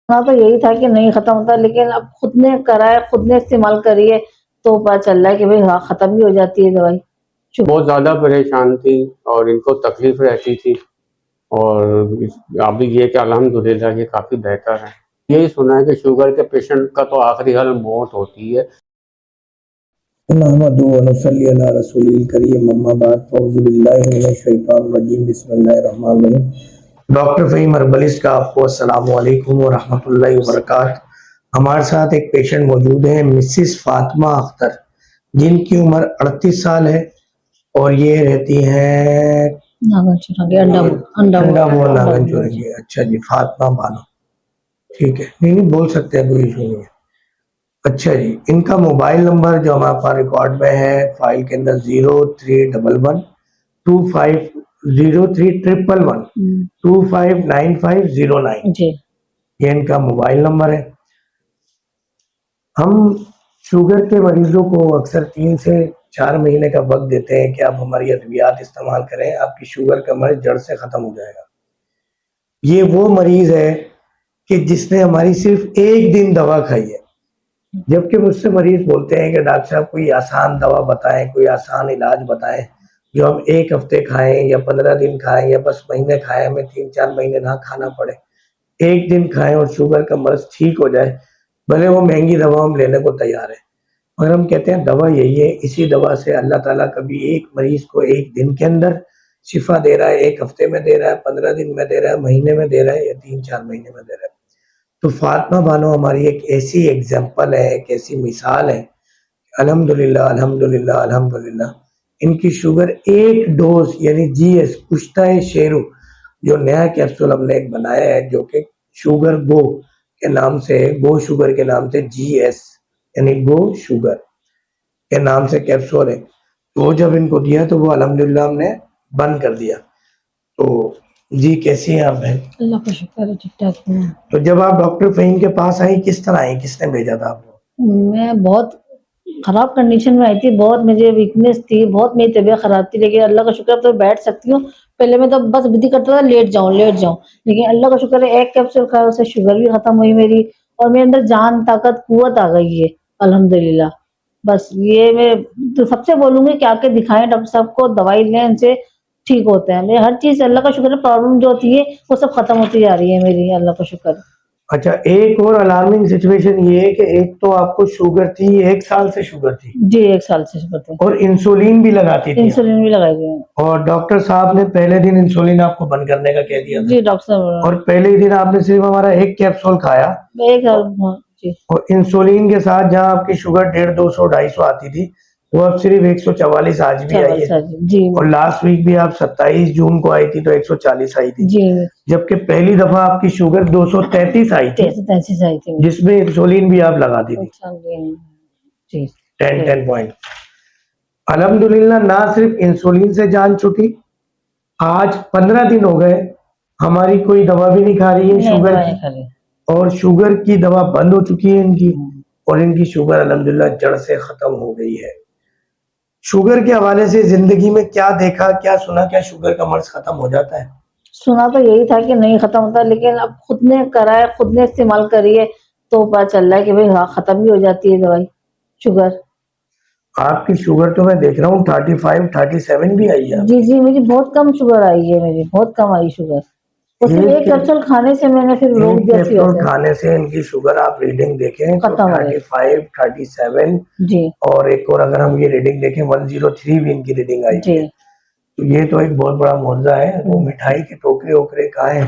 हाँ, तो यही था कि नहीं खत्म होता, लेकिन अब खुद ने करा है, खुद ने इस्तेमाल करी है, तो पता चल रहा है कि भाई हाँ, खत्म भी हो जाती है दवाई। बहुत ज़्यादा परेशान थी और इनको तकलीफ रहती थी और अभी ये कि अल्हम्दुलिल्लाह ये काफ़ी बेहतर है। यही सुना है कि शुगर के पेशेंट का तो आखिरी हाल मौत होती है। नहमदुहु व नसल्ली अला रसूलिल करीम, अम्मा बाद, फ़अऊज़ु बिल्लाहि मिनश शैतानिर रजीम, बिस्मिल्लाहिर रहमानिर रहीम। डॉक्टर फ़हीम हर्बलिस्ट का आपको अस्सलामु अलैकुम व रहमतुल्लाहि व बरकातहू। हमारे साथ एक पेशेंट मौजूद है, मिसेस फातिमा अख्तर, जिनकी उम्र 38 साल है और ये रहती हैं अंडा मोड़ नागन चुरंगी। अच्छा जी, फातिमा बानो, ठीक है, नहीं बोल सकते हैं, कोई इशू नहीं है। अच्छा जी, इनका मोबाइल नंबर जो हमारे पास रिकॉर्ड में है फाइल के अंदर 0311250311 जी। ये इनका मोबाइल नंबर है। हम शुगर के मरीजों को अक्सर 3 से 4 महीने का वक्त देते हैं कि आप हमारी अद्वियात इस्तेमाल करें, आपकी शुगर का मर्ज जड़ से खत्म हो जाएगा। ये वो मरीज है कि जिसने हमारी सिर्फ एक दिन दवा खाई है, जबकि मुझसे मरीज बोलते हैं कि डॉक्टर साहब कोई आसान दवा बताएं, कोई आसान इलाज बताएं जो हम 1 हफ्ते खाएं या 15 दिन खाएं या बस महीने खाएं, हमें 3-4 महीने ना खाना पड़े। एक दिन खाएं और शुगर का मर्ज ठीक हो जाए, भले वो महंगी दवा हम लेने को तैयार है, मगर हम कहते हैं दवा यही है। इसी दवा से अल्लाह ताला कभी एक मरीज को 1 दिन के अंदर शिफा दे रहा है, 1 हफ्ते में दे रहा है, 15 दिन में दे रहा है, महीने में दे रहा है या 3-4 महीने में दे रहा है। तो फातिमा बानो हमारी एक ऐसी एग्जाम्पल है, एक ऐसी मिसाल है। अल्हम्दुलिल्लाह अल्हम्दुलिल्लाह अल्हम्दुलिल्लाह, इनकी शुगर एक डोज यानी जीएस कुश्ता शेरू जो नया कैप्सूल हमने एक बनाया है, जो कि शुगर गो के नाम से, गो शुगर के नाम से, जीएस यानी गो शुगर के नाम से कैप्सूल है। तो जब इनको दिया तो वो अल्हम्दुलिल्लाह हमने बंद कर दिया। तो जी, कैसी हैं आप बहन? अल्लाह का शुक्र है, ठीक-ठाक हूँ। तो जब आप डॉक्टर फ़हीम के पास आई, किस तरह आई? किसने भेजा था आपको? मैं बहुत खराब कंडीशन में आई थी, बहुत मुझे वीकनेस थी, बहुत मेरी तबीयत खराब थी, लेकिन अल्लाह का शुक्र है अब तो बैठ सकती हूँ। पहले मैं तो बस विधि करता था लेट जाऊँ, लेकिन अल्लाह का शुक्र है एक कैप्सूल खाया उससे शुगर भी खत्म हुई मेरी और मेरे अंदर जान, ताकत, कुव्वत आ गई है अल्हम्दुलिल्लाह। बस ये मैं तो सबसे बोलूँगी कि आके दिखाएँ डॉक्टर साहब को, दवाई लें, इनसे ठीक होते हैं। मैं हर चीज़ अल्लाह का शुक्र है, प्रॉब्लम जो होती है वो सब खत्म होती जा रही है मेरी, अल्लाह का शुक्र है। अच्छा, एक और अलार्मिंग सिचुएशन ये है कि एक तो आपको शुगर थी, 1 साल से शुगर थी जी, 1 साल से शुगर थी। और इंसुलिन भी लगाती थी आप। इंसुलिन भी लगाई थी। और डॉक्टर साहब ने पहले दिन इंसुलिन आपको बंद करने का कह दिया था। जी, डॉक्टर साहब और पहले ही दिन आपने सिर्फ हमारा 1 कैप्सूल खाया एक हाँ, जी। और इंसुलिन के साथ जहाँ आपकी शुगर 150, 200, 250 आती थी, वो अब सिर्फ 144 आज भी आई है। जी। और लास्ट वीक भी आप 27 जून को आई थी तो 140 आई थी। जी। जबकि पहली दफा आपकी शुगर 233 आई थी, 233 आई थी, जिसमें इंसुलिन भी आप लगाती थी। जी। 10 पॉइंट। अल्हम्दुलिल्लाह, ना सिर्फ इंसुलिन से जान छूटी, आज 15 दिन हो गए हमारी कोई दवा भी नहीं खा रही है शुगर की, और शुगर की दवा बंद हो चुकी है इनकी, और इनकी शुगर अल्हम्दुलिल्लाह जड़ से खत्म हो गई है। शुगर के हवाले से जिंदगी में क्या देखा, क्या सुना, क्या शुगर का मर्ज खत्म हो जाता है? सुना तो यही था कि नहीं खत्म होता, लेकिन अब खुद ने करा है, खुद ने इस्तेमाल करी है, तो पता चल रहा है कि भाई हाँ, खत्म भी हो जाती है दवाई, शुगर। आपकी शुगर तो मैं देख रहा हूँ 35, 37 भी आई है। जी, जी, मुझे बहुत कम शुगर आई है, मेरी बहुत कम आई शुगर। तो सिर्फ एक कैप्सूल खाने से मैंने फिर रोक दिया। कैप्सूल खाने से इनकी शुगर आप रीडिंग देखें तो 35, 37 जी। और एक और अगर हम ये रीडिंग देखें 103 भी इनकी रीडिंग आई है। तो ये तो एक बहुत बड़ा मौजूदा है। वो मिठाई के टोकरे वोकरे कहाँ है?